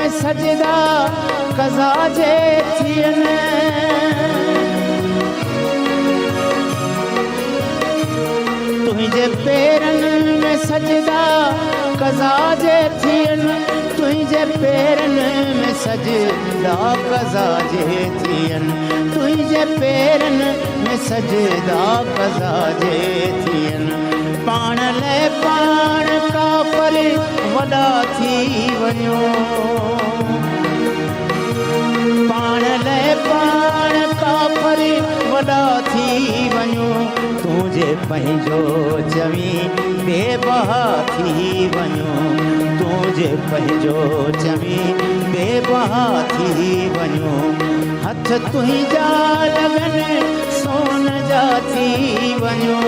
में सजदा कज़ा जे थियनि तुंहिंजे पेरनि में सजदा कज़ा जे थियनि तुंहिंजे पेरनि में सजदा कज़ा जे थियनि तुंहिंजे पेरनि में सजदा कज़ा जे थियनि पाण लाइ पाण काफ़र वॾा थी वञो पाण लाइ पाण काफ़र वॾा थी वञो तुंहिंजे पंहिंजो चवी बेबहा थी वञो तुंहिंजे पंहिंजो चवी बेबहा थी वञो हथ तुंहिंजा लॻनि सोन जा थी वञो